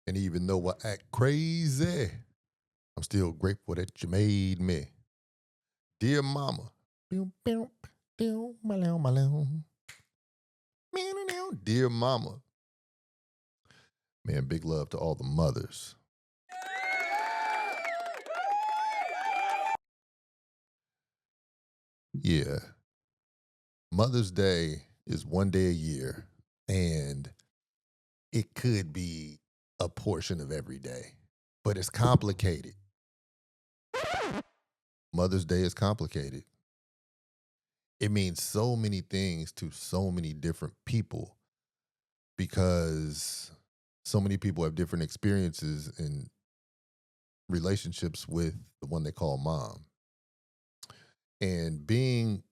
And even though I act crazy, I'm still grateful that you made me. Dear mama. Dear mama. Man, big love to all the mothers. Yeah. Mother's Day is one day a year, and it could be a portion of every day, but it's complicated. Mother's Day is complicated. It means so many things to so many different people because so many people have different experiences and relationships with the one they call mom. And being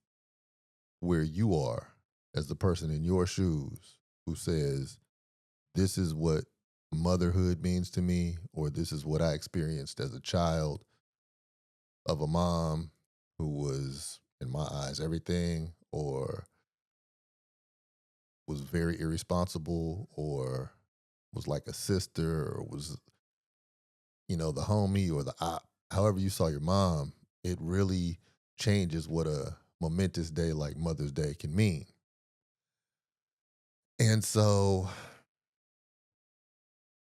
where you are as the person in your shoes who says, this is what motherhood means to me, or this is what I experienced as a child of a mom who was, in my eyes, everything, or was very irresponsible, or was like a sister, or was, the homie or the op. However you saw your mom, it really changes what a momentous day like Mother's Day can mean. And so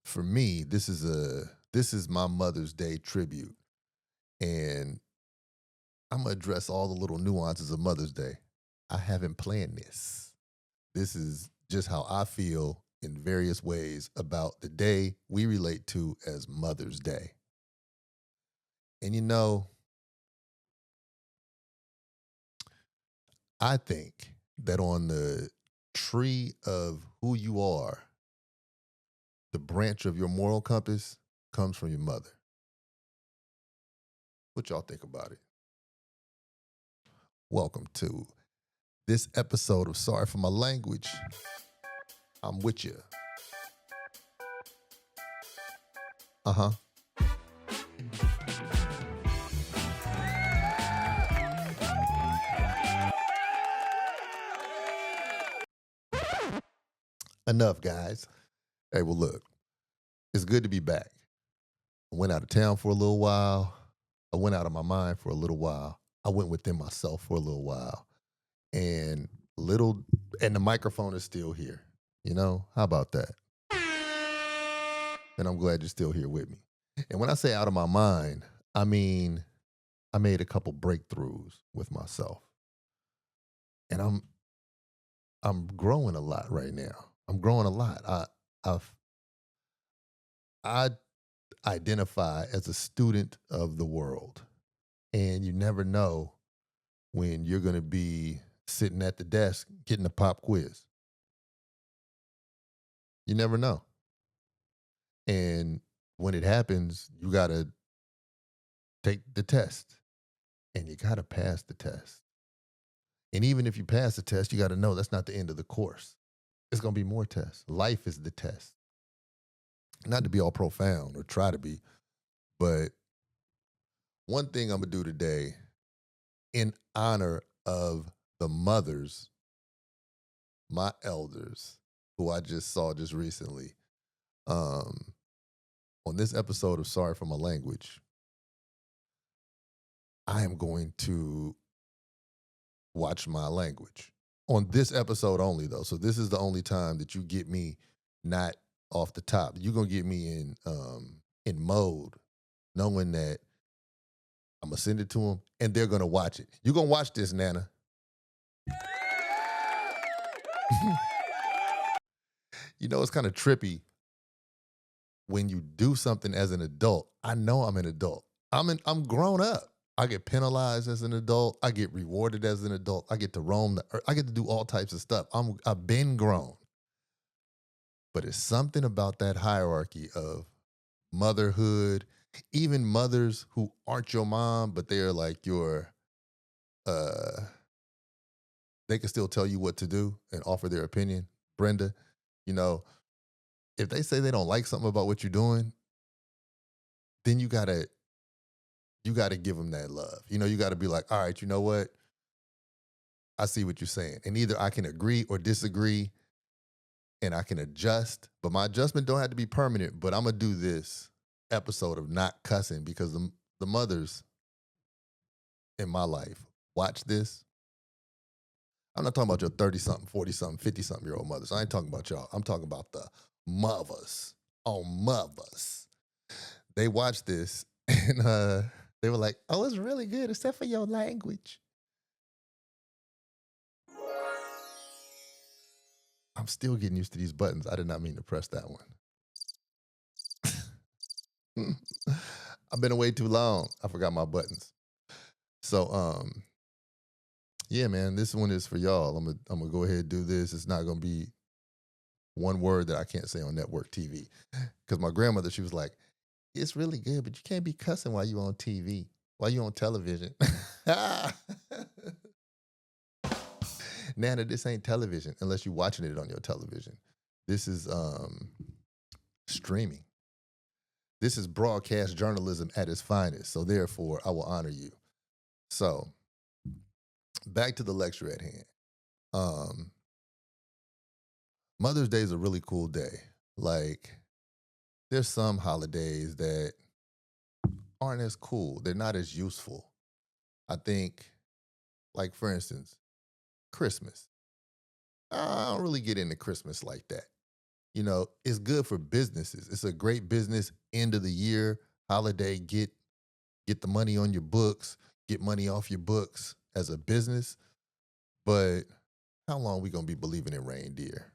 for me, this is my Mother's Day tribute. And I'm gonna address all the little nuances of Mother's Day. I haven't planned this. This is just how I feel in various ways about the day we relate to as Mother's Day. And I think that on the tree of who you are, the branch of your moral compass comes from your mother. What y'all think about it? Welcome to this episode of Sorry for My Language. I'm with you. Uh-huh. Enough, guys. Hey, well, look, it's good to be back. I went out of town for a little while. I went out of my mind for a little while. I went within myself for a little while. And the microphone is still here. How about that? And I'm glad you're still here with me. And when I say out of my mind, I mean, I made a couple breakthroughs with myself. And I'm growing a lot right now. I'm growing a lot. I identify as a student of the world. And you never know when you're going to be sitting at the desk getting a pop quiz. You never know. And when it happens, you got to take the test and you got to pass the test. And even if you pass the test, you got to know that's not the end of the course. It's going to be more tests. Life is the test. Not to be all profound or try to be, but one thing I'm going to do today in honor of the mothers, my elders, who I just saw just recently, on this episode of Sorry for My Language, I am going to watch my language. On this episode only, though. So this is the only time that you get me not off the top. You're going to get me in mode, knowing that I'm going to send it to them, and they're going to watch it. You're going to watch this, Nana. It's kind of trippy when you do something as an adult. I know I'm an adult. I'm grown up. I get penalized as an adult. I get rewarded as an adult. I get to roam the earth. I get to do all types of stuff. I've been grown. But it's something about that hierarchy of motherhood, even mothers who aren't your mom, but they're like your, they can still tell you what to do and offer their opinion. Brenda, if they say they don't like something about what you're doing, then you gotta give them that love. You gotta be like, all right, you know what? I see what you're saying. And either I can agree or disagree, and I can adjust, but my adjustment don't have to be permanent. But I'm gonna do this episode of not cussing because the mothers in my life watch this. I'm not talking about your 30 something, 40 something, 50 something year old mothers. I ain't talking about y'all. I'm talking about the mothers on mothers. They watched this and they were like, oh, it's really good, except for your language. I'm still getting used to these buttons. I did not mean to press that one. I've been away too long. I forgot my buttons. So yeah, man, this one is for y'all. I'm gonna go ahead and do this. It's not gonna be one word that I can't say on network TV. Because my grandmother, she was like, it's really good, but you can't be cussing while you on TV, while you on television. Nana, this ain't television unless you're watching it on your television. This is streaming. This is broadcast journalism at its finest. So therefore, I will honor you. So back to the lecture at hand. Mother's Day is a really cool day. Like, there's some holidays that aren't as cool. They're not as useful. I think, like, for instance, Christmas. I don't really get into Christmas like that. You know, it's good for businesses. It's a great business end of the year holiday. Get the money on your books, get money off your books as a business. But how long we gonna be believing in reindeer?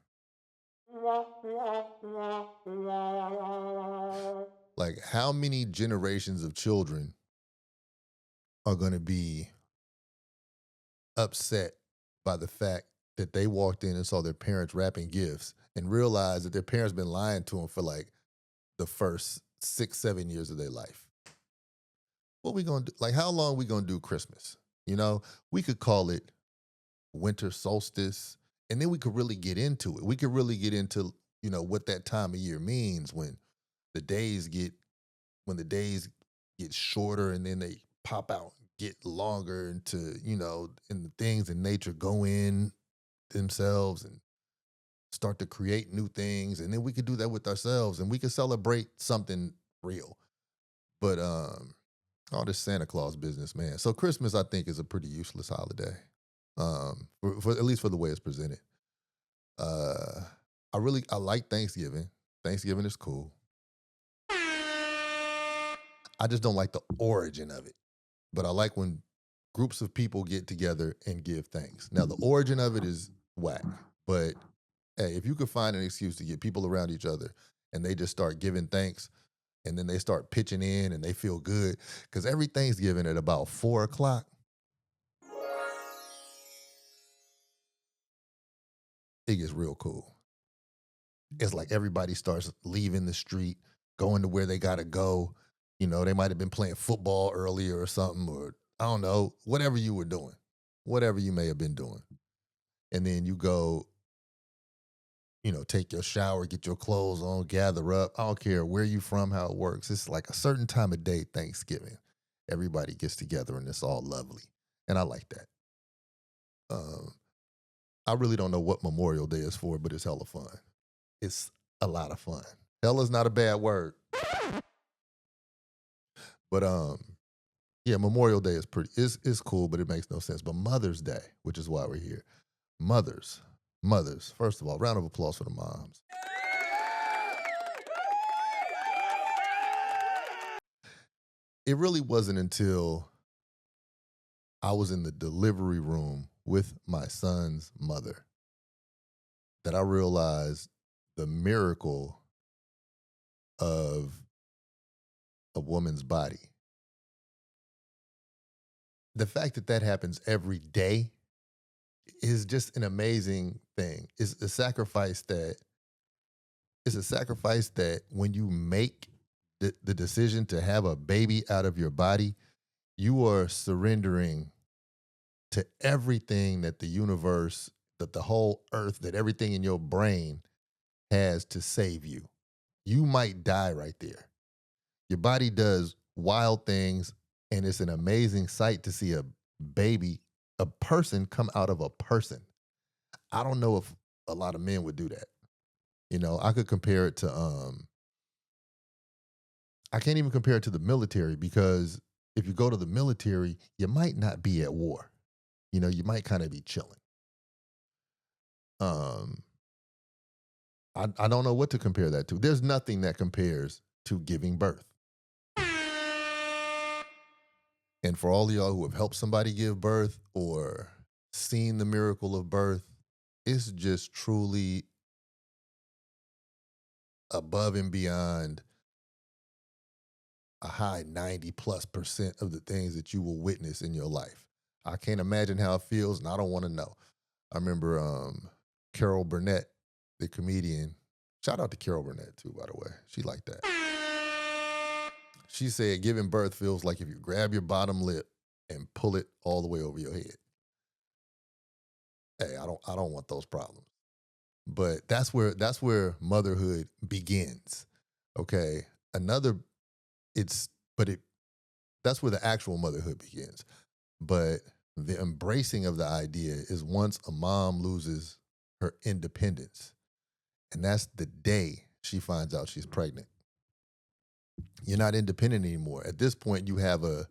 Like, how many generations of children are gonna be upset by the fact that they walked in and saw their parents wrapping gifts and realized that their parents been lying to them for like the first 6, 7 years of their life? What we gonna do? Like, how long we gonna do Christmas? You know, we could call it winter solstice, and then we could really get into it. We could really get into, you know, what that time of year means the days get when the days get shorter and then they pop out, get longer into, you know, and the things in nature go in themselves and start to create new things. And then we could do that with ourselves and we could celebrate something real. But all this Santa Claus business, man. So Christmas, I think, is a pretty useless holiday. For at least for the way it's presented. Uh I like Thanksgiving. Thanksgiving is cool. I just don't like the origin of it. But I like when groups of people get together and give thanks. Now, the origin of it is whack. But hey, if you could find an excuse to get people around each other and they just start giving thanks and then they start pitching in and they feel good. Because every Thanksgiving at about 4 o'clock, it gets real cool. It's like everybody starts leaving the street, going to where they got to go. You know, they might have been playing football earlier or something, or I don't know, whatever you were doing, whatever you may have been doing. And then you go, you know, take your shower, get your clothes on, gather up. I don't care where you from, how it works. It's like a certain time of day, Thanksgiving. Everybody gets together and it's all lovely. And I like that. Um, I really don't know what Memorial Day is for, but it's hella fun. It's a lot of fun. Hella is not a bad word. But yeah, Memorial Day is cool, but it makes no sense. But Mother's Day, which is why we're here. Mothers. Mothers. First of all, round of applause for the moms. It really wasn't until I was in the delivery room with my son's mother that I realized the miracle of a woman's body. The fact that that happens every day is just an amazing thing. It's a sacrifice that when you make the decision to have a baby out of your body, you are surrendering to everything that the universe, that the whole earth, that everything in your brain has to save you. You might die right there. Your body does wild things, and it's an amazing sight to see a baby, a person come out of a person. I don't know if a lot of men would do that. I could compare it to I can't even compare it to the military because if you go to the military, you might not be at war. You might kind of be chilling. Um, I don't know what to compare that to. There's nothing that compares to giving birth. And for all of y'all who have helped somebody give birth or seen the miracle of birth, it's just truly above and beyond a high 90+% of the things that you will witness in your life. I can't imagine how it feels, and I don't want to know. I remember Carol Burnett, the comedian. Shout out to Carol Burnett too, by the way. She like that. She said giving birth feels like if you grab your bottom lip and pull it all the way over your head. Hey, I don't want those problems. But that's where motherhood begins. Okay. Another it's but it that's where the actual motherhood begins. But the embracing of the idea is once a mom loses her independence. And that's the day she finds out she's pregnant. You're not independent anymore. At this point, you have a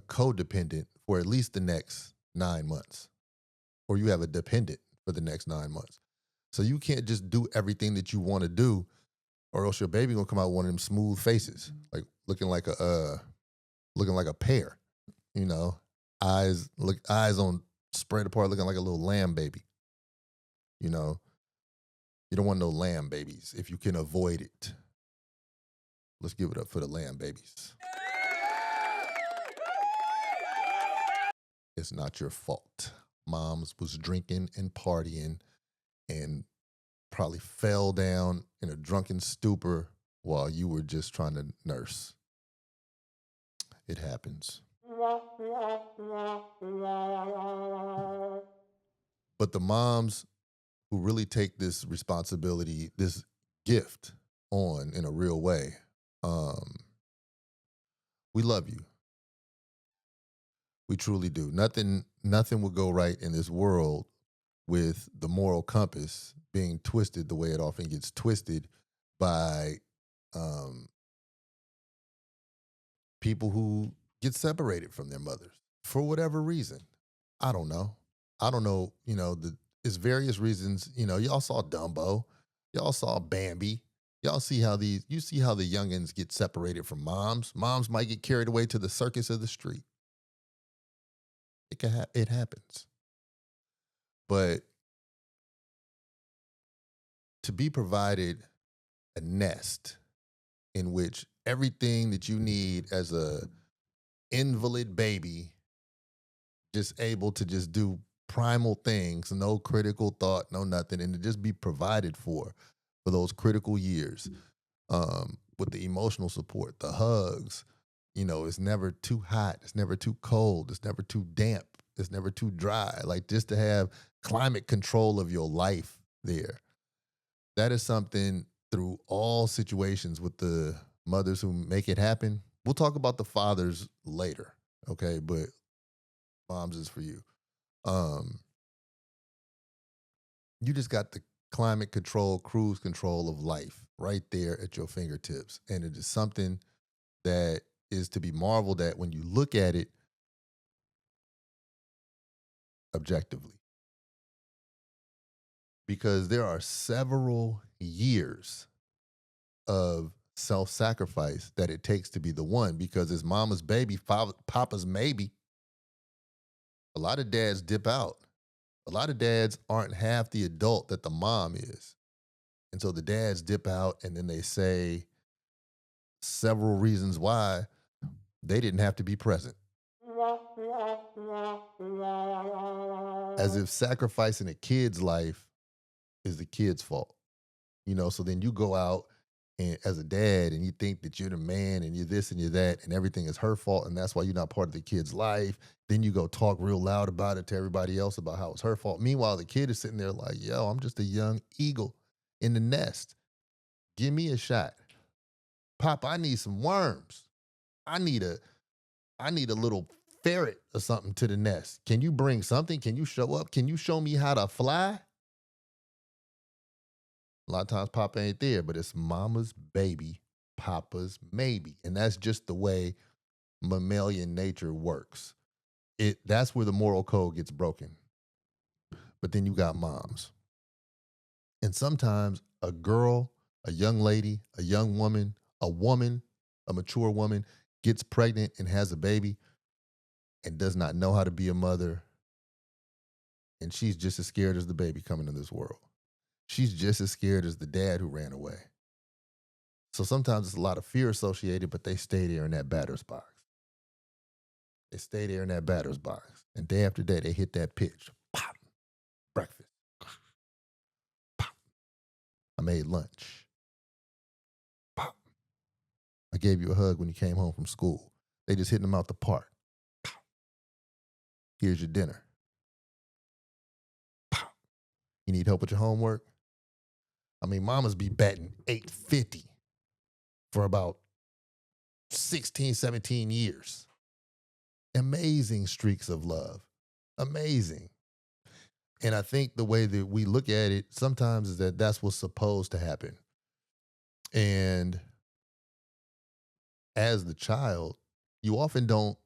codependent for at least the next 9 months, or you have a dependent for the next 9 months. So you can't just do everything that you want to do, or else your baby gonna come out with one of them smooth faces, like looking like a pear, you know, eyes on spread apart, looking like a little lamb baby. You know, you don't want no lamb babies if you can avoid it. Let's give it up for the lamb babies. It's not your fault. Moms was drinking and partying and probably fell down in a drunken stupor while you were just trying to nurse. It happens. But the moms who really take this responsibility, this gift on in a real way, um, we love you. We truly do. Nothing will go right in this world with the moral compass being twisted the way it often gets twisted by um, people who get separated from their mothers for whatever reason. I don't know. I don't know. It's various reasons. Y'all saw Dumbo, y'all saw Bambi. You see how the youngins get separated from moms. Moms might get carried away to the circus of the street. It happens. But to be provided a nest in which everything that you need as a invalid baby, just able to just do primal things, no critical thought, no nothing, and to just be provided for those critical years, with the emotional support, the hugs. It's never too hot, it's never too cold, it's never too damp, it's never too dry. Like, just to have climate control of your life there. That is something through all situations with the mothers who make it happen. We'll talk about the fathers later, okay? But moms is for you. Um, you just got the climate control, cruise control of life right there at your fingertips. And it is something that is to be marveled at when you look at it objectively. Because there are several years of self sacrifice that it takes to be the one. Because it's mama's baby, papa's maybe. A lot of dads dip out. A lot of dads aren't half the adult that the mom is. And so the dads dip out and then they say several reasons why they didn't have to be present. As if sacrificing a kid's life is the kid's fault. So then you go out and as a dad and you think that you're the man and you're this and you're that and everything is her fault and that's why you're not part of the kid's life. Then you go talk real loud about it to everybody else about how it's her fault. Meanwhile, the kid is sitting there like, yo, I'm just a young eagle in the nest. Give me a shot. Pop, I need some worms. I need a little ferret or something to the nest. Can you bring something? Can you show up? Can you show me how to fly? A lot of times Papa ain't there, but it's mama's baby, Papa's maybe. And that's just the way mammalian nature works. That's where the moral code gets broken. But then you got moms. And sometimes a girl, a young lady, a woman, a mature woman gets pregnant and has a baby and does not know how to be a mother. And she's just as scared as the baby coming into this world. She's just as scared as the dad who ran away. So sometimes it's a lot of fear associated, but they stay there in that batter's box. They stay there in that batter's box. And day after day, they hit that pitch. Pop, breakfast. Pop, I made lunch. Pop, I gave you a hug when you came home from school. They just hitting them out the park. Pop, here's your dinner. Pop, you need help with your homework? I mean, mamas be batting 850 for about 16, 17 years. Amazing streaks of love. Amazing. And I think the way that we look at it sometimes is that that's what's supposed to happen. And as the child, you often don't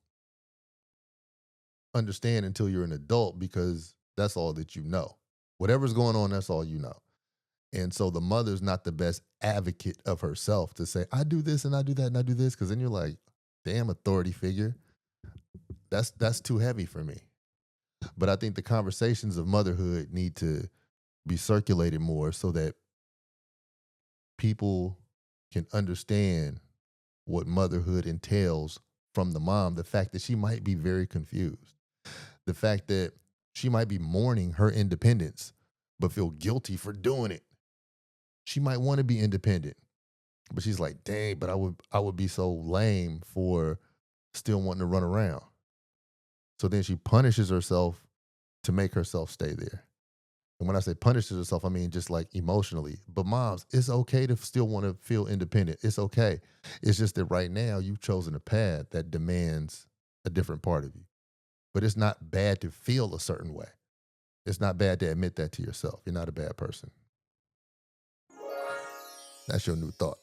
understand until you're an adult because that's all that you know. Whatever's going on, that's all you know. And so the mother's not the best advocate of herself to say, I do this and I do that and I do this. Cause then you're like, damn authority figure. That's too heavy for me. But I think the conversations of motherhood need to be circulated more so that people can understand what motherhood entails from the mom. The fact that she might be very confused. The fact that she might be mourning her independence, but feel guilty for doing it. She might want to be independent, but she's like, dang, but I would be so lame for still wanting to run around. So then she punishes herself to make herself stay there. And when I say punishes herself, I mean just like emotionally. But moms, it's okay to still want to feel independent. It's okay. It's just that right now you've chosen a path that demands a different part of you. But it's not bad to feel a certain way. It's not bad to admit that to yourself. You're not a bad person. That's your new thought.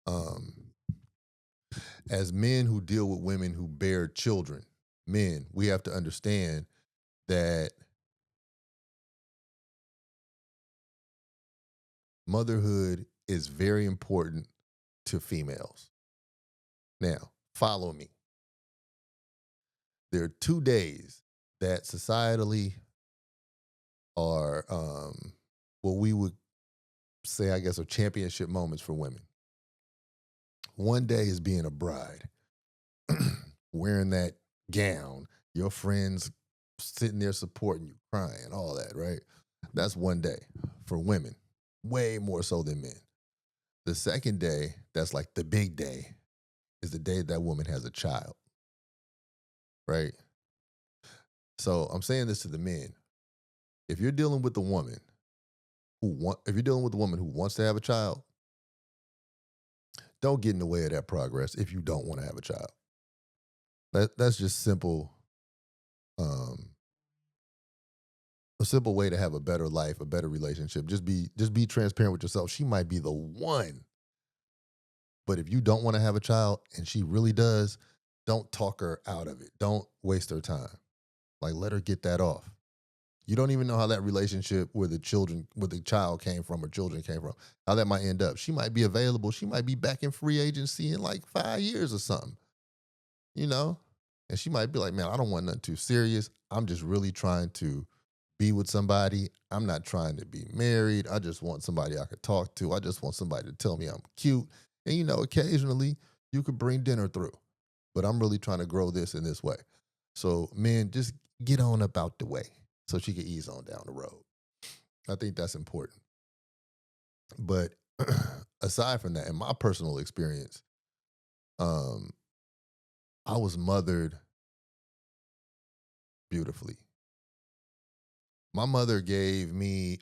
Um, as men who deal with women who bear children, men, we have to understand that motherhood is very important to females. Now, follow me. There are 2 days that societally are what we would say, I guess, are championship moments for women. One day is being a bride, wearing that gown, your friends sitting there supporting you, crying, all that, right? That's one day for women, way more so than men. The second day, that's like the big day, is the day that woman has a child, right? So I'm saying this to the men. If you're dealing with a woman if you're dealing with a woman who wants to have a child, don't get in the way of that progress if you don't want to have a child. That's just simple, um, a simple way to have a better life, a better relationship. Just be transparent with yourself. She might be the one. But if you don't want to have a child and she really does, don't talk her out of it. Don't waste her time. Like let her get that off. You don't even know how that relationship where the child came from or children came from, how that might end up. She might be available. She might be back in free agency in like 5 years or something, you know? And she might be like, man, I don't want nothing too serious. I'm just really trying to be with somebody. I'm not trying to be married. I just want somebody I could talk to. I just want somebody to tell me I'm cute. And, occasionally you could bring dinner through, but I'm really trying to grow this in this way. So, men, just get on about the way so she can ease on down the road. I think that's important. But aside from that, in my personal experience, um, I was mothered beautifully. My mother gave me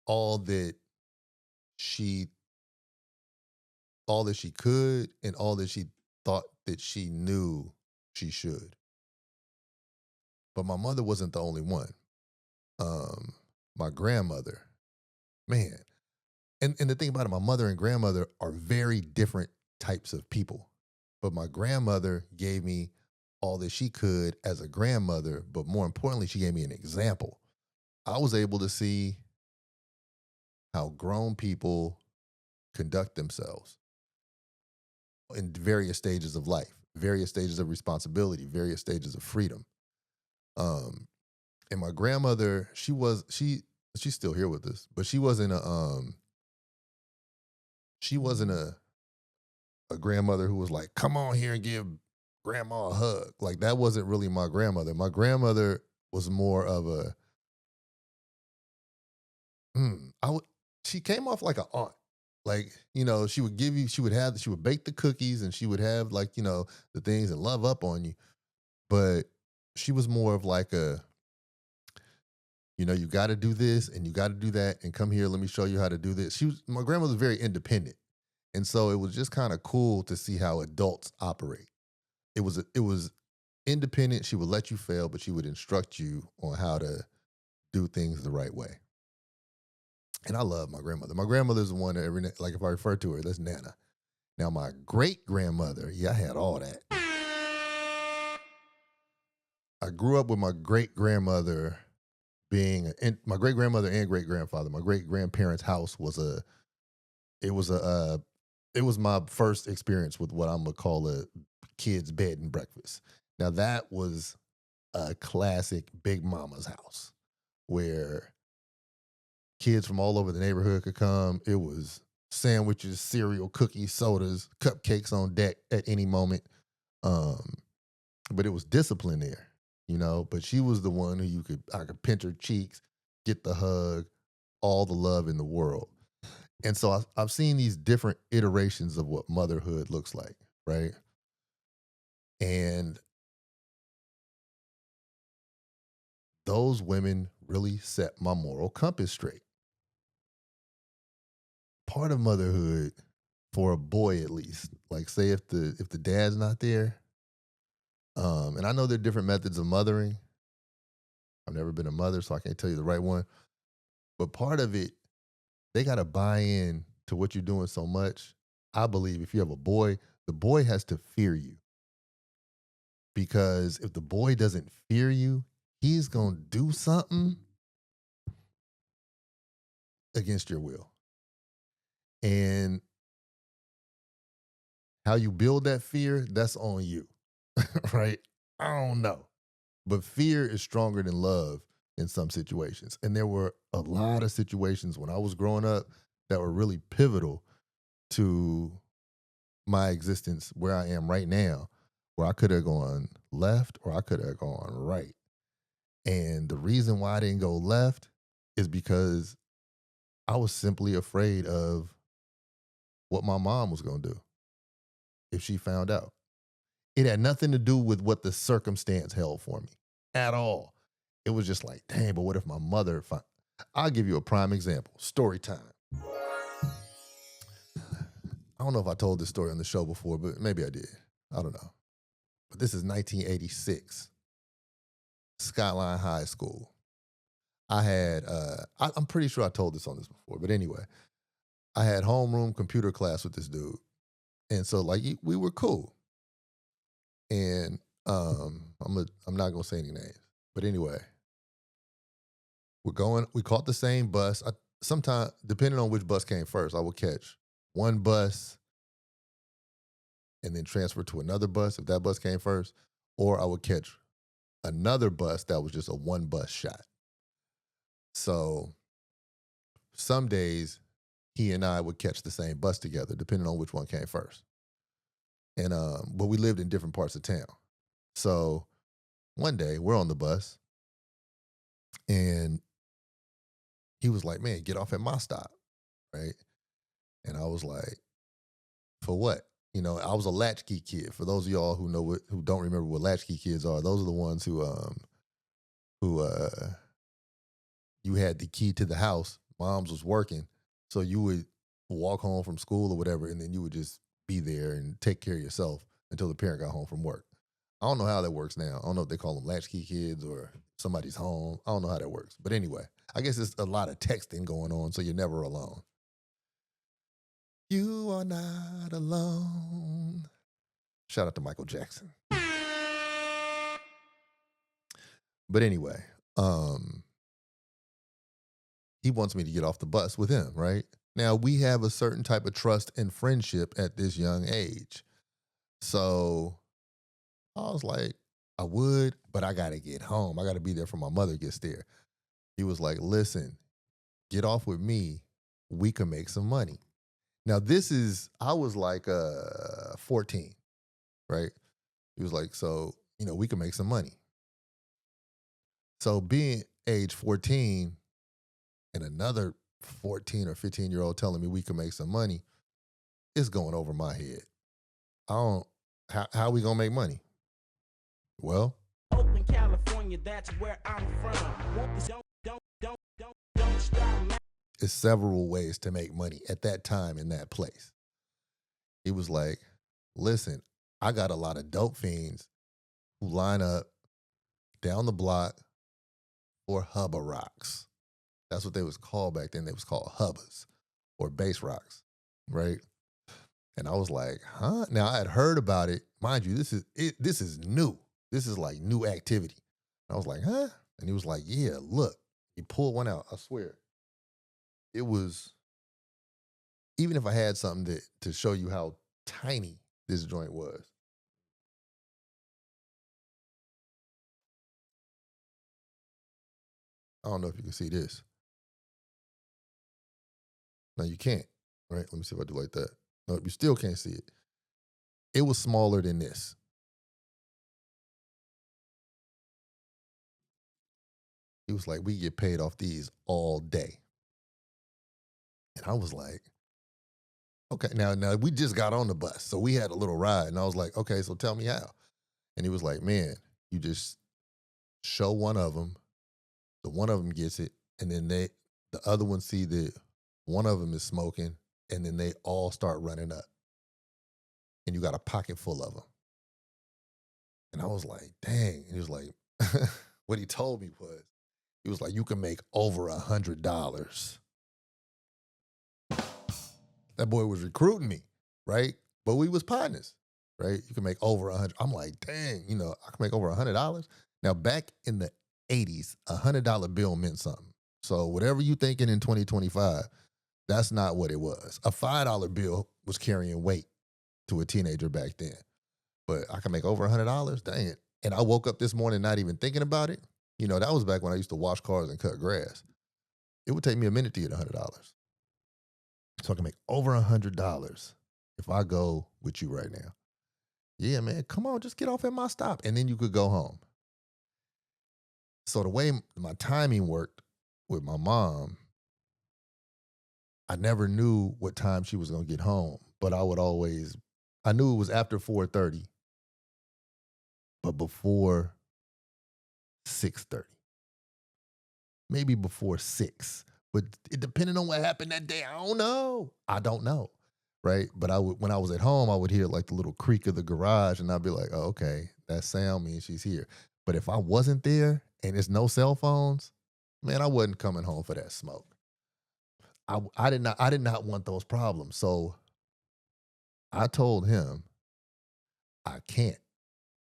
all that she all that she could and all that she thought that she knew she should. But my mother wasn't the only one. My grandmother, man. And the thing about it, my mother and grandmother are very different types of people. But my grandmother gave me all that she could as a grandmother, but more importantly, she gave me an example. I was able to see how grown people conduct themselves in various stages of life, various stages of responsibility, various stages of freedom. Um, and my grandmother, she's still here with us, but she wasn't a grandmother who was like, come on here and give grandma a hug. Like that wasn't really my grandmother. My grandmother was more of a I would she came off like an aunt. Like, she would bake the cookies and she would have like, the things and love up on you. But she was more of like you got to do this and you got to do that and come here, let me show you how to do this. My grandmother was very independent. And so it was just kind of cool to see how adults operate. It was independent. She would let you fail, but she would instruct you on how to do things the right way. And I love my grandmother. My grandmother's the one that like if I refer to her, that's Nana. Now my great grandmother, yeah, I had all that. I grew up with my great grandmother and my great grandmother and great grandfather. My great grandparents' house it was a it was my first experience with what I'm gonna call a kid's bed and breakfast. Now that was a classic Big Mama's house where kids from all over the neighborhood could come. It was sandwiches, cereal, cookies, sodas, cupcakes on deck at any moment. Um, but it was discipline there, But she was the one who I could pinch her cheeks, get the hug, all the love in the world. And so I've seen these different iterations of what motherhood looks like, right? And those women really set my moral compass straight. Part of motherhood, for a boy at least, like say if the dad's not there, and I know there are different methods of mothering. I've never been a mother, so I can't tell you the right one. But part of it, they got to buy in to what you're doing so much. I believe if you have a boy, the boy has to fear you. Because if the boy doesn't fear you, he's going to do something against your will. And how you build that fear, that's on you, right? I don't know. But fear is stronger than love in some situations. And there were a lot of situations when I was growing up that were really pivotal to my existence where I am right now, where I could have gone left or I could have gone right. And the reason why I didn't go left is because I was simply afraid of what my mom was going to do if she found out. It had nothing to do with what the circumstance held for me at all. It was just like, dang, but what if my mother I'll give you a prime example. Story time. I don't know if I told this story on the show before, but maybe I did. I don't know. But this is 1986, Skyline High School. I'm pretty sure I told this on this before, but anyway, I had homeroom computer class with this dude. And so like we were cool. And I'm not gonna say any names. But anyway, we caught the same bus. Sometime, depending on which bus came first, I would catch one bus and then transfer to another bus if that bus came first, or I would catch another bus that was just a one bus shot. So some days he and I would catch the same bus together, depending on which one came first. And but we lived in different parts of town. So one day we're on the bus and he was like, man, get off at my stop. Right. And I was like, for what? I was a latchkey kid. For those of y'all who don't remember what latchkey kids are, those are the ones who you had the key to the house. Mom's was working, so you would walk home from school or whatever, and then you would just be there and take care of yourself until the parent got home from work. I don't know how that works now. I don't know if they call them latchkey kids or somebody's home. I don't know how that works. But anyway, I guess it's a lot of texting going on, so you're never alone. You are not alone. Shout out to Michael Jackson. But anyway, he wants me to get off the bus with him, right? Now, we have a certain type of trust and friendship at this young age. So I was like, I would, but I got to get home. I got to be there for my mother gets there. He was like, listen, get off with me. We can make some money. Now, I was like 14, right? He was like, so, we can make some money. So being age 14 and another 14 or 15-year-old telling me we can make some money, it's going over my head. How are we going to make money? Well, Oakland, California, that's where I'm from. Don't stop. It's several ways to make money at that time in that place. He was like, listen, I got a lot of dope fiends who line up down the block for hubba rocks. That's what they was called back then. They was called hubbas or bass rocks, right? And I was like, huh? Now I had heard about it. Mind you, this is new. This is like new activity. I was like, huh? And he was like, yeah, look. He pulled one out, I swear. It was, even if I had something to show you how tiny this joint was. I don't know if you can see this. No, you can't, right? Let me see if I do like that. No, you still can't see it. It was smaller than this. He was like, we get paid off these all day. And I was like, okay, now we just got on the bus. So we had a little ride. And I was like, okay, so tell me how. And he was like, man, you just show one of them. The one of them gets it. And then the other one see that one of them is smoking. And then they all start running up. And you got a pocket full of them. And I was like, dang. And he was like, what he told me was, he was like, you can make over $100. That boy was recruiting me, right? But we was partners, right? You can make over 100. I'm like, dang, I can make over $100. Now, back in the 80s, $100 bill meant something. So whatever you thinking in 2025, that's not what it was. A $5 bill was carrying weight to a teenager back then. But I can make over $100, dang it. And I woke up this morning not even thinking about it. That was back when I used to wash cars and cut grass. It would take me a minute to get $100. So I can make over $100 if I go with you right now. Yeah, man, come on, just get off at my stop. And then you could go home. So the way my timing worked with my mom, I never knew what time she was going to get home. But I knew it was after 4:30, but before 6:30. Maybe before 6. But it depending on what happened that day, I don't know. Right. But when I was at home, I would hear like the little creak of the garage and I'd be like, oh, okay, that sound means she's here. But if I wasn't there and there's no cell phones, man, I wasn't coming home for that smoke. I did not want those problems. So I told him I can't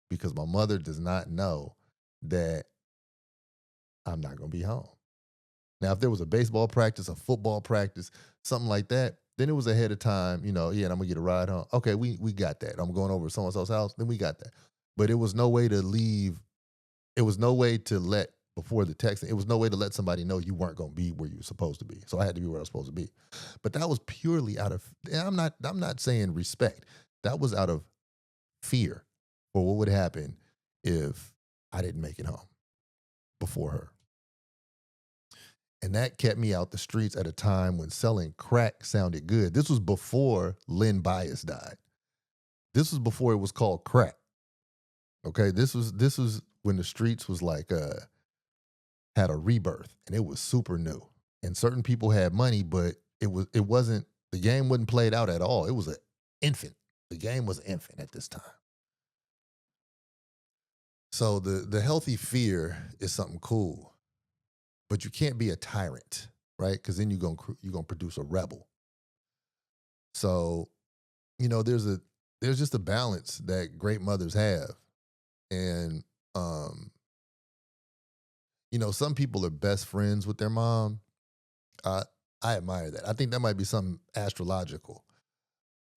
because my mother does not know that I'm not going to be home. Now, if there was a baseball practice, a football practice, something like that, then it was ahead of time, and I'm going to get a ride home. Okay, we got that. I'm going over to so-and-so's house, then we got that. But it was no way to leave. It was no way to before the texting, it was no way to let somebody know you weren't going to be where you were supposed to be. So I had to be where I was supposed to be. But that was purely out of, I'm not saying respect. That was out of fear for what would happen if I didn't make it home before her. And that kept me out the streets at a time when selling crack sounded good. This was before Lynn Bias died. This was before it was called crack. Okay, this was when the streets was like had a rebirth and it was super new. And certain people had money, but it wasn't, the game wasn't played out at all. It was an infant. The game was infant at this time. So the healthy fear is something cool. But you can't be a tyrant, right? Because then you're gonna produce a rebel. So, there's just a balance that great mothers have. And um, some people are best friends with their mom. I I admire that. I think that might be something astrological.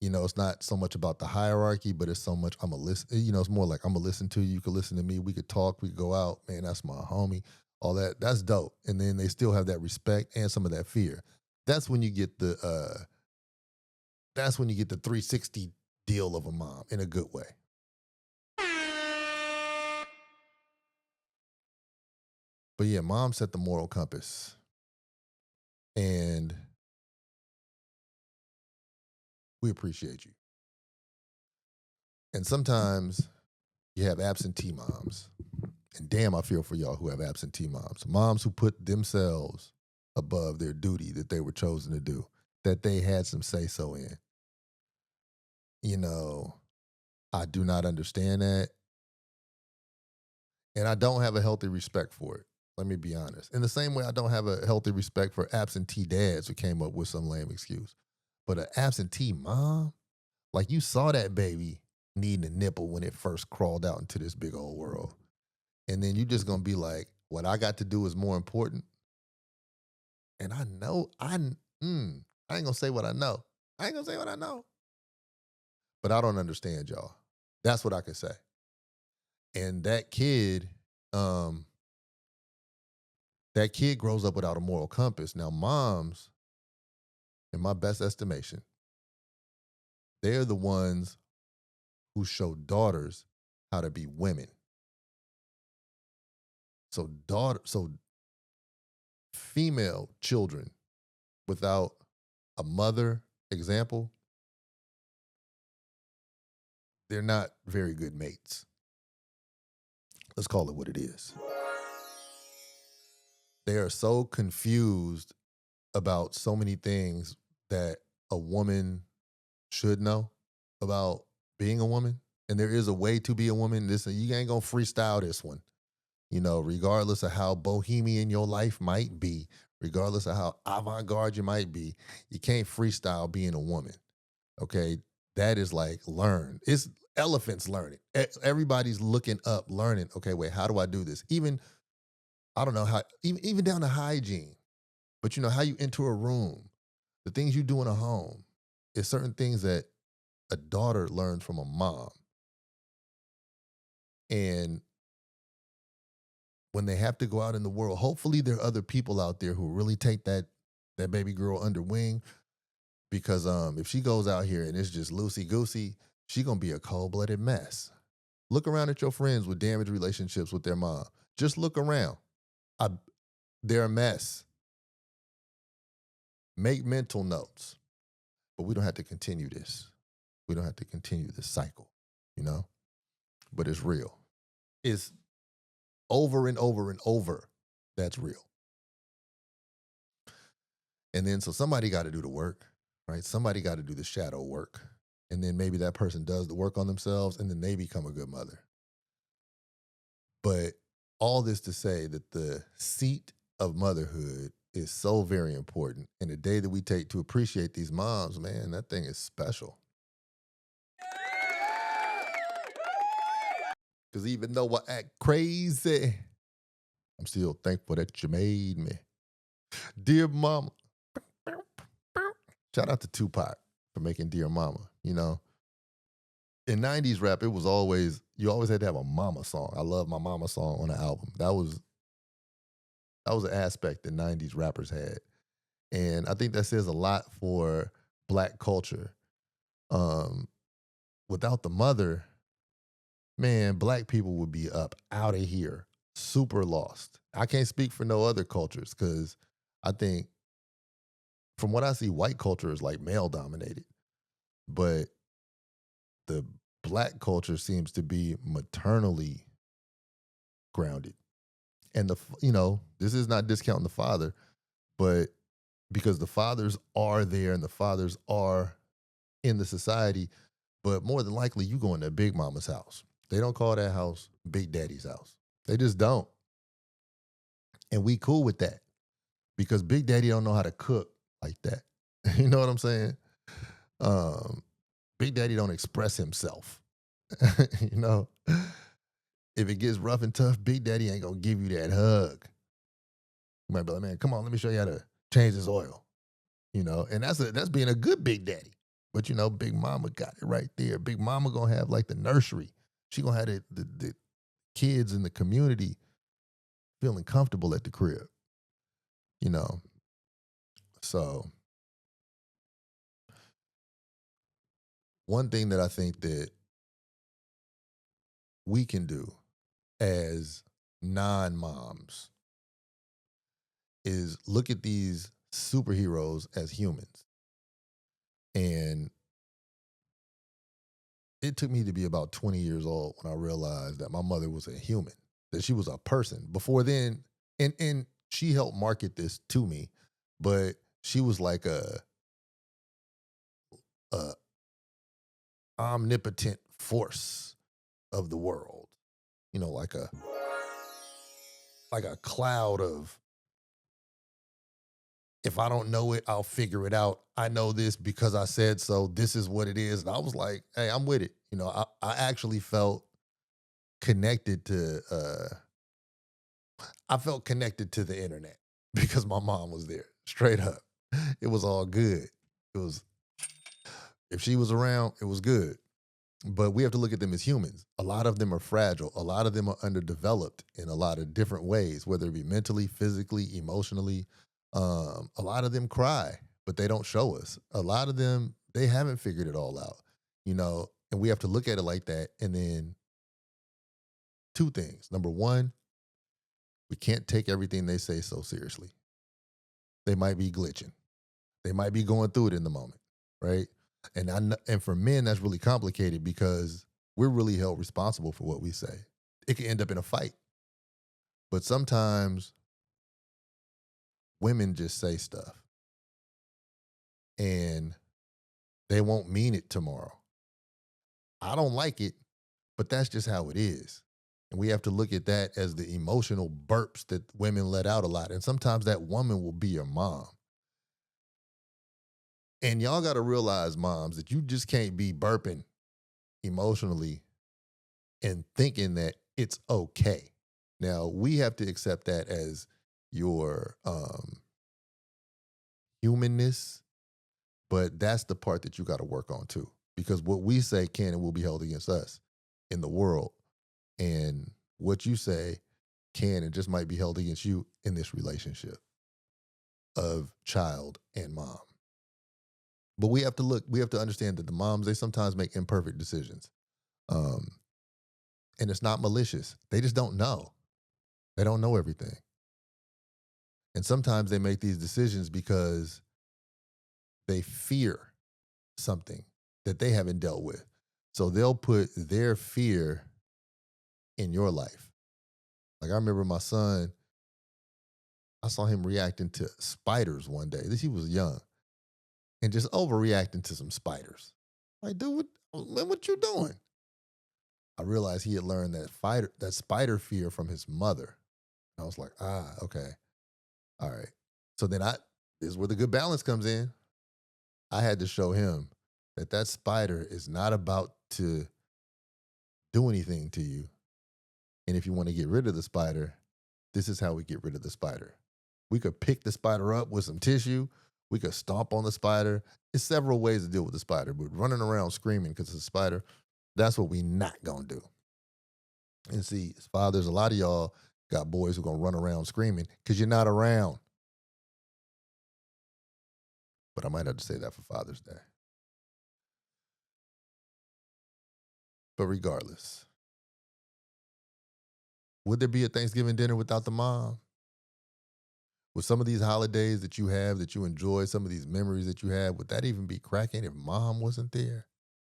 It's not so much about the hierarchy, but it's so much I'm a listen. It's more like I'm gonna listen to you. You could listen to me. We could talk. We could go out. Man, that's my homie. All that. That's dope. And then they still have that respect and some of that fear. That's when you get the. That's when you get the 360 deal of a mom in a good way. But yeah, mom set the moral compass, and we appreciate you. And sometimes you have absentee moms. And damn, I feel for y'all who have absentee moms. Moms who put themselves above their duty that they were chosen to do, that they had some say so in. You know, I do not understand that. And I don't have a healthy respect for it. Let me be honest. In the same way, I don't have a healthy respect for absentee dads who came up with some lame excuse. But an absentee mom, like you saw that baby needing a nipple when it first crawled out into this big old world. And then you just gonna be like, what I got to do is more important. And I know I ain't gonna say what I know. I ain't gonna say what I know. But I don't understand y'all. That's what I can say. And um, that kid grows up without a moral compass. Now, moms, in my best estimation, they're the ones who show daughters how to be women. So female children without a mother example, they're not very good mates. Let's call it what it is. They are so confused about so many things that a woman should know about being a woman. And there is a way to be a woman. This you ain't gonna freestyle this one. Regardless of how bohemian your life might be, regardless of how avant-garde you might be, you can't freestyle being a woman. Okay. That is like learn. It's elephants learning. Everybody's looking up, learning. Okay, wait, how do I do this? Even I don't know how, even down to hygiene. But how you enter a room, the things you do in a home, is certain things that a daughter learns from a mom. And when they have to go out in the world, hopefully there are other people out there who really take that baby girl under wing. Because if she goes out here and it's just loosey goosey, she gonna be a cold blooded mess. Look around at your friends with damaged relationships with their mom. Just look around. I, they're a mess. Make mental notes. But we don't have to continue this. We don't have to continue this cycle, you know? But it's real. It's over and over and over. That's real. And then so somebody got to do the work, right? Somebody got to do the shadow work. And then maybe that person does the work on themselves and then they become a good mother. But all this to say that the seat of motherhood is so very important. And the day that we take to appreciate these moms, man, that thing is special. Because even though I act crazy, I'm still thankful that you made me. Dear Mama. Shout out to Tupac for making Dear Mama. In 90s rap, it was always, you always had to have a mama song. I love my mama song on the album. That was an aspect that 90s rappers had. And I think that says a lot for Black culture. Um, Without the mother, man, Black people would be up out of here, super lost. I can't speak for no other cultures because I think from what I see, white culture is like male dominated. But the Black culture seems to be maternally grounded. And this is not discounting the father, but because the fathers are there and the fathers are in the society, but more than likely you go into Big Mama's house. They don't call that house Big Daddy's house. They just don't. And we cool with that because Big Daddy don't know how to cook like that. You know what I'm saying? Um, Big Daddy don't express himself. you know, if it gets rough and tough, Big Daddy ain't gonna give you that hug. You might be like, man, come on, let me show you how to change this oil. And that's being a good Big Daddy. But Big Mama got it right there. Big Mama gonna have like the nursery. She gonna have the kids in the community feeling comfortable at the crib. You know, so one thing that I think that we can do as non-moms is look at these superheroes as humans. And it took me to be about 20 years old when I realized that my mother was a human, that she was a person. Before then, and she helped market this to me, but she was like a omnipotent force of the world. Like a cloud of, if I don't know it, I'll figure it out. I know this because I said so. This is what it is. And I was like, hey, I'm with it. I actually felt connected to I felt connected to the internet because my mom was there. Straight up. It was all good. It was, if she was around, it was good. But we have to look at them as humans. A lot of them are fragile. A lot of them are underdeveloped in a lot of different ways, whether it be mentally, physically, emotionally. A lot of them cry, but they don't show us. A lot of them, they haven't figured it all out, and we have to look at it like that. And then two things. Number one, we can't take everything they say so seriously. They might be glitching. They might be going through it in the moment, right? And for men, that's really complicated because we're really held responsible for what we say. It can end up in a fight. But sometimes women just say stuff and they won't mean it tomorrow. I don't like it, but that's just how it is. And we have to look at that as the emotional burps that women let out a lot. And sometimes that woman will be your mom. And y'all got to realize, moms, that you just can't be burping emotionally and thinking that it's okay. Now, we have to accept that as your humanness, but that's the part that you got to work on too. Because what we say can and will be held against us in the world. And what you say can and just might be held against you in this relationship of child and mom. But we have to understand that the moms, they sometimes make imperfect decisions. Um, and it's not malicious. They just don't know. They don't know everything. And sometimes they make these decisions because they fear something that they haven't dealt with. So they'll put their fear in your life. Like I remember my son, I saw him reacting to spiders one day. He was young and just overreacting to some spiders. Like, dude, what you doing? I realized he had learned that spider fear from his mother. I was like, okay. All right. So then this is where the good balance comes in. I had to show him that spider is not about to do anything to you. And if you want to get rid of the spider, this is how we get rid of the spider. We could pick the spider up with some tissue. We could stomp on the spider. It's several ways to deal with the spider, but running around screaming because it's a spider, that's what we not going to do. And see, fathers, a lot of y'all got boys who going to run around screaming because you're not around. But I might have to say that for Father's Day. But regardless, would there be a Thanksgiving dinner without the mom? With some of these holidays that you have, that you enjoy, some of these memories that you have, would that even be cracking if mom wasn't there?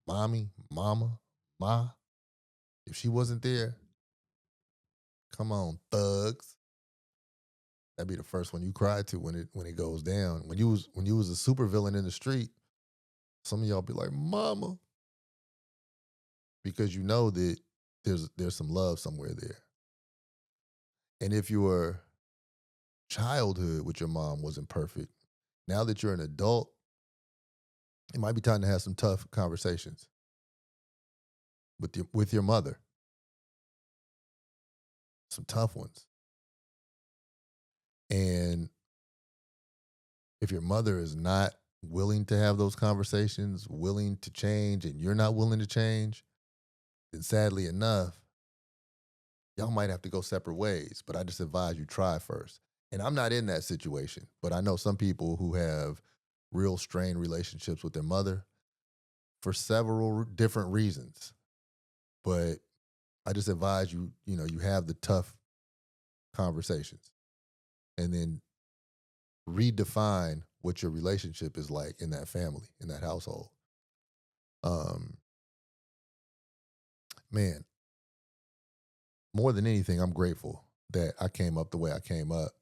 Mommy, mama, ma? If she wasn't there, come on, thugs. That'd be the first one you cry to when it goes down. When you was a supervillain in the street, some of y'all be like, mama. Because you know that there's some love somewhere there. And if your childhood with your mom wasn't perfect, now that you're an adult, It might be time to have some tough conversations with your mother, some tough ones. And if your mother is not willing to have those conversations, willing to change, and you're not willing to change, then sadly enough, y'all might have to go separate ways. But I just advise you try first. And I'm not in that situation, but I know some people who have real strained relationships with their mother for several different reasons. But I just advise you, you have the tough conversations and then redefine what your relationship is like in that family, in that household. Um, Man, more than anything, I'm grateful that I came up the way I came up.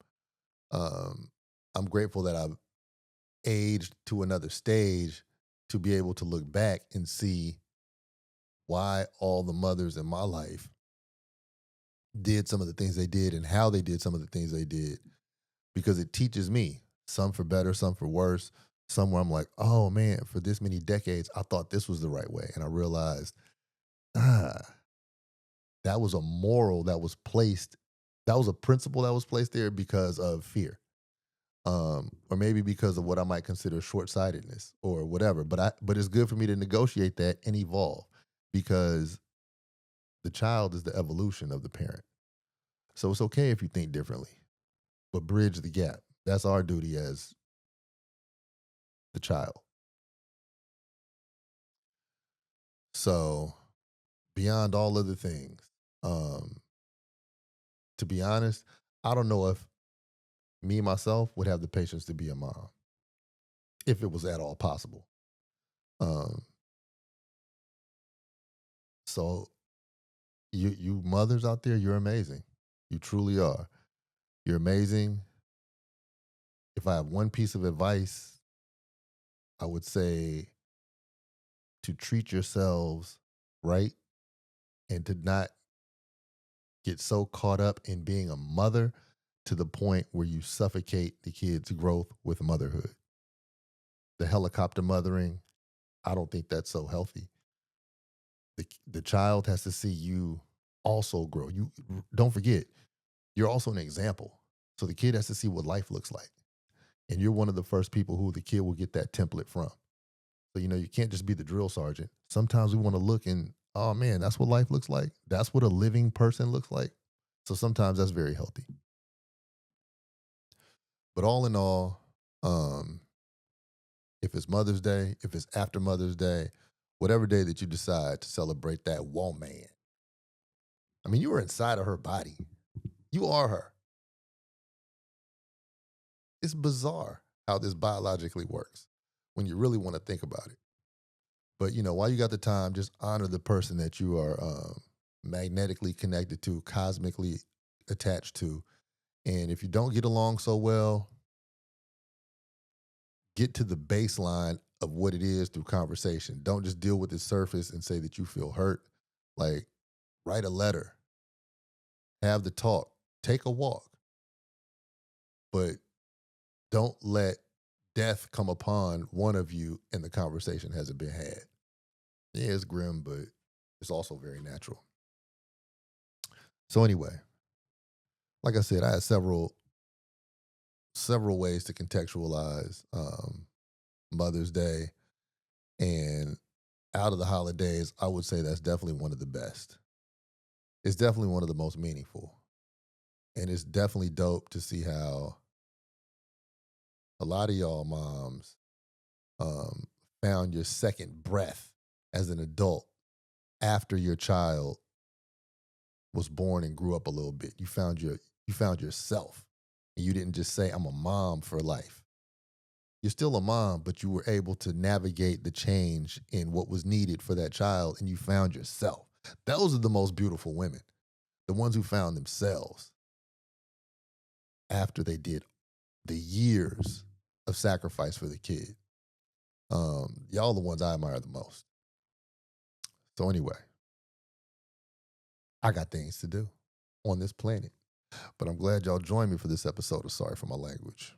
Um, I'm grateful that I've aged to another stage to be able to look back and see why all the mothers in my life did some of the things they did and how they did some of the things they did, because it teaches me, some for better, some for worse. Some where I'm like, oh man, for this many decades, I thought this was the right way. And I realized, ah, that was a moral that was placed, that was a principle that was placed there because of fear. Or maybe because of what I might consider short-sightedness or whatever. But it's good for me to negotiate that and evolve, because the child is the evolution of the parent. So it's okay if you think differently, but bridge the gap. That's our duty as the child. So beyond all other things, um, to be honest, I don't know if me myself would have the patience to be a mom if it was at all possible. Um, so you mothers out there, you're amazing. You truly are. You're amazing. If I have one piece of advice, I would say to treat yourselves right and to not get so caught up in being a mother to the point where you suffocate the kid's growth with motherhood. The helicopter mothering, I don't think that's so healthy. The child has to see you also grow. You don't forget, you're also an example. So the kid has to see what life looks like. And you're one of the first people who the kid will get that template from. So, you can't just be the drill sergeant. Sometimes we want to look and, oh man, that's what life looks like. That's what a living person looks like. So sometimes that's very healthy. But all in all, um, if it's Mother's Day, if it's after Mother's Day, whatever day that you decide to celebrate that woman, I mean, you are inside of her body. You are her. It's bizarre how this biologically works when you really want to think about it. But while you got the time, just honor the person that you are magnetically connected to, cosmically attached to. And if you don't get along so well, get to the baseline of what it is through conversation. Don't just deal with the surface and say that you feel hurt. Like, write a letter, have the talk, take a walk, but don't let death come upon one of you and the conversation hasn't been had. Yeah, it's grim, but it's also very natural. So anyway, like I said, I had several ways to contextualize Mother's Day, and out of the holidays, I would say that's definitely one of the best. It's definitely one of the most meaningful, and it's definitely dope to see how a lot of y'all moms um, found your second breath as an adult after your child was born and grew up a little bit. You found yourself, and you didn't just say, "I'm a mom for life." You're still a mom, but you were able to navigate the change in what was needed for that child, and you found yourself. Those are the most beautiful women, the ones who found themselves after they did the years of sacrifice for the kid. Y'all are the ones I admire the most. So anyway, I got things to do on this planet, but I'm glad y'all joined me for this episode of Sorry for My Language.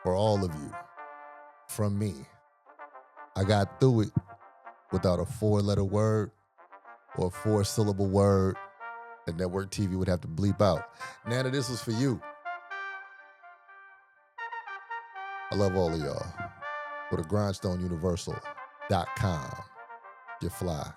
for all of you, from me. I got through it without a 4-letter word or a 4-syllable word that network TV would have to bleep out. Nana, this was for you. I love all of y'all. Go to grindstoneuniversal.com. Get fly.